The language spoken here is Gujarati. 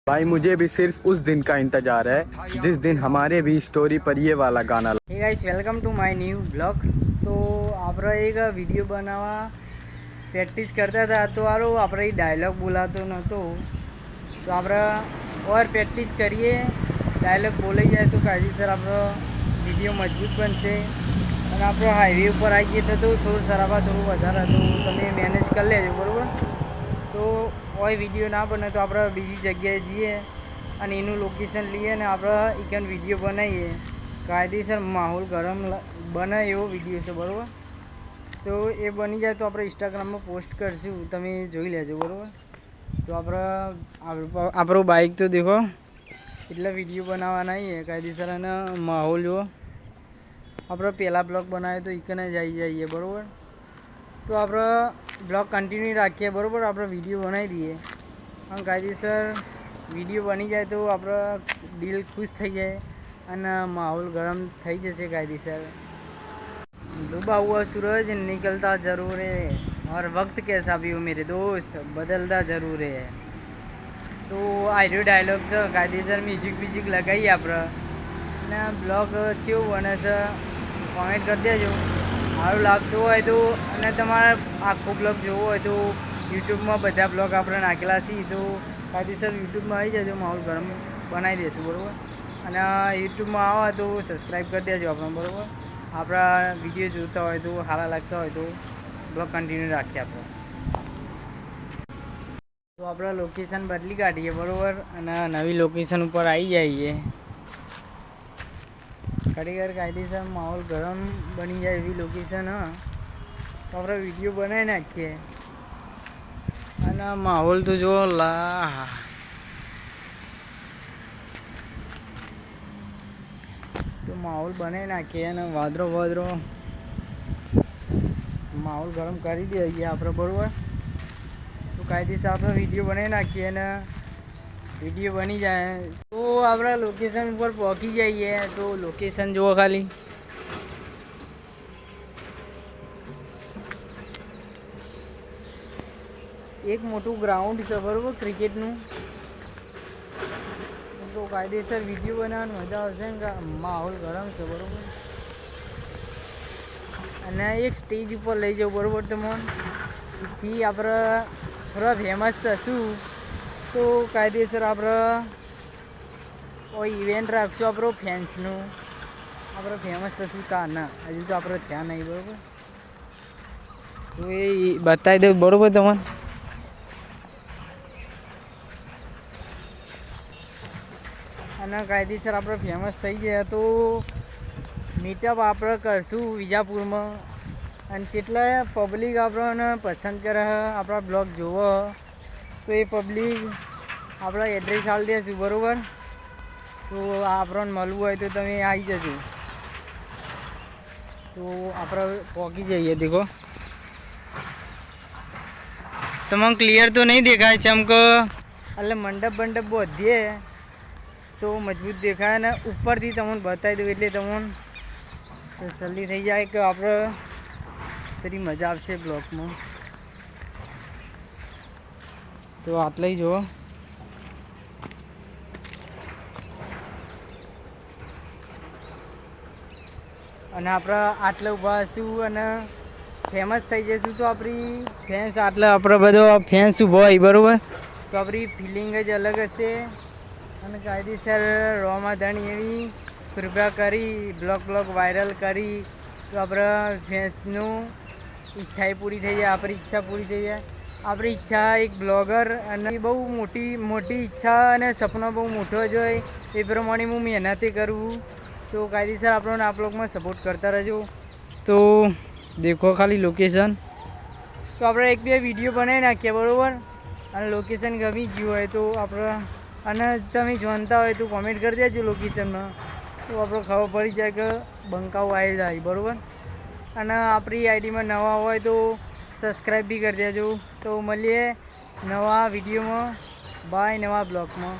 भाई मुझे भी सिर्फ उस दिन का इंतजार है जिस दिन हमारे भी स्टोरी पर ये वाला गाना hey guys welcome to my new blog. तो આપણે એક વિડીયો બનાવવા પ્રેક્ટિસ કરતા હતા તો આપણે ડાયલોગ બોલાતો નહોતો તો આપણે ઓર પ્રેક્ટિસ કરીએ, ડાયલોગ બોલાઈ જાય તો કાયદેસર આપણો વિડીયો મજબૂત બનશે અને આપણો હાઈવે ઉપર આવી ગયો તો શોર શરાબા થોડું વધારે હતું, તમે મેનેજ કરી લેજો બરાબર। તો કોઈ વિડીયો ના બને તો આપણે બીજી જગ્યાએ જઈએ અને એનું લોકેશન લઈએ અને આપણે એકન વિડીયો બનાવીએ, કાયદેસર માહોલ ગરમ બને એવો વિડીયો છે બરાબર। તો એ બની જાય તો આપણે ઇન્સ્ટાગ્રામમાં પોસ્ટ કરશું, તમે જોઈ લેજો બરાબર। તો આપણું બાઇક તો દેખો એટલા વિડીયો બનાવવાના નહીં કાયદેસર અને માહોલ જુઓ। આપણે પહેલાં બ્લોગ બનાવ્યો તો એકને જ આવી જઈએ બરાબર। તો આપણે બ્લોગ કન્ટિન્યુ રાખીએ બરાબર, આપણે વિડીયો બનાવી દઈએ અને કાયદેસર વિડીયો બની જાય તો આપણે દિલ ખુશ થઈ જાય અને માહોલ ગરમ થઈ જશે કાયદેસર। डूबा हुआ सूरज निकलता ज़रूर है और वक्त कैसा भी हो मेरे दोस्त बदलता ज़रूर है। तो आइडियो डायलॉग છે કાયદેસર મ્યુઝિક લગાવીએ આપણે અને બ્લોગ કેવું બને છે કોમેન્ટ કરી દેજો, સારું લાગતું હોય તો। અને તમારે આખો બ્લોગ જોવો હોય તો યુટ્યુબમાં બધા બ્લોગ આપણે નાખેલા છીએ તો કાયદેસર યુટ્યુબમાં આવી જજો, માહોલ ગરમ બનાવી દઈશું બરાબર। અને યુટ્યુબમાં આવો તો સબસ્ક્રાઈબ કરી દેજો આપણે બરાબર। આપણા વિડીયો જોતા હોય તો સારા લાગતા હોય તો બ્લોગ કન્ટિન્યુ રાખીએ આપણે। તો આપણે લોકેશન બદલી કાઢીએ બરાબર અને નવી લોકેશન ઉપર આવી જઈએ, ખરેખર કાયદેસર માહોલ ગરમ બની જાય એવી લોકેશન હા તો આપણે વિડીયો બનાવી નાખીએ અને માહોલ તો જો લા તો માહોલ બનાવી નાખીએ અને વાદરો માહોલ ગરમ કરી દઈએ આપણે બરાબર। તો કાયદેસર આપણે વિડીયો બનાવી નાખીએ અને વિડીયો બની જાય તો આપણે લોકેશન ઉપર પહોંચી જઈએ। તો લોકેશન જુઓ ખાલી, એક મોટું ગ્રાઉન્ડ છે બરાબર ક્રિકેટનું। તો કાયદેસર વિડીયો બનાવવાની મજા આવશે ને કે માહોલ ગરમ છે બરાબર। અને એક સ્ટેજ ઉપર લઈ જાઉં બરાબર તમને, એથી આપણે થોડા ફેમસ થશું તો કાયદેસર આપણે કોઈ ઇવેન્ટ રાખશું આપણો ફેન્સનું, આપણે ફેમસ થશું તા ના હજુ તો આપણે થયા નહીં બરાબર। તો એ બતાવી દઉં બરાબર તમને। અને કાયદેસર આપણે ફેમસ થઈ ગયા તો મીટઅપ આપણે કરશું વિજાપુરમાં અને જેટલા પબ્લિક આપણને પસંદ કરે આપણા બ્લોગ જોવો તો એ પબ્લિક આપણા એડ્રેસ આપી દઈશું બરાબર। તો આપણને મળવું હોય તો તમે આવી જજો। તો આપણે પહોંચી જઈએ, દેખો તમને ક્લિયર તો નહીં દેખાય ચમ કે એટલે મંડપ બધીએ તો મજબૂત દેખાય ને ઉપરથી તમને બતાવી દઉં એટલે તમને જલ્દી થઈ જાય કે આપણે થોડી મજા આવશે બ્લોગમાં। તો આટલે જુઓ અને આપણે આટલે ઊભા હશું અને ફેમસ થઈ જઈશું તો આપણી ફેન્સ આટલે આપણે બધો ફેન્સ ઊભો હોય બરાબર તો આપણી ફિલિંગ જ અલગ હશે અને કાયદેસર રોમાં ધણી એવી કૃપા કરી બ્લોગ વાયરલ કરી તો આપણા ફેન્સનું ઈચ્છા પૂરી થઈ જાય, આપણી ઈચ્છા પૂરી થઈ જાય। આપણી ઈચ્છા એક બ્લોગર અને બહુ મોટી ઈચ્છા અને સપનો બહુ મોટો જ હોય એ પ્રમાણે હું મહેનતે કરું તો કાયદેસર આપણને આ બ્લોગમાં સપોર્ટ કરતા રહેજો। તો દેખો ખાલી લોકેશન તો આપણે એક બે વિડીયો બનાવી નાખીએ બરાબર અને લોકેશન ગમી ગયું હોય તો આપણે અને તમે જાણતા હોય તો કોમેન્ટ કરી દેજો લોકેશનમાં તો આપણે ખબર પડી જાય કે બંકાઉ આવી જાય બરાબર। અને આપણી આઈડીમાં નવા હોય તો સબસ્ક્રાઈબ બી કરી દેજો। તો મળીએ નવા વિડીયોમાં, બાય નવા બ્લોગમાં।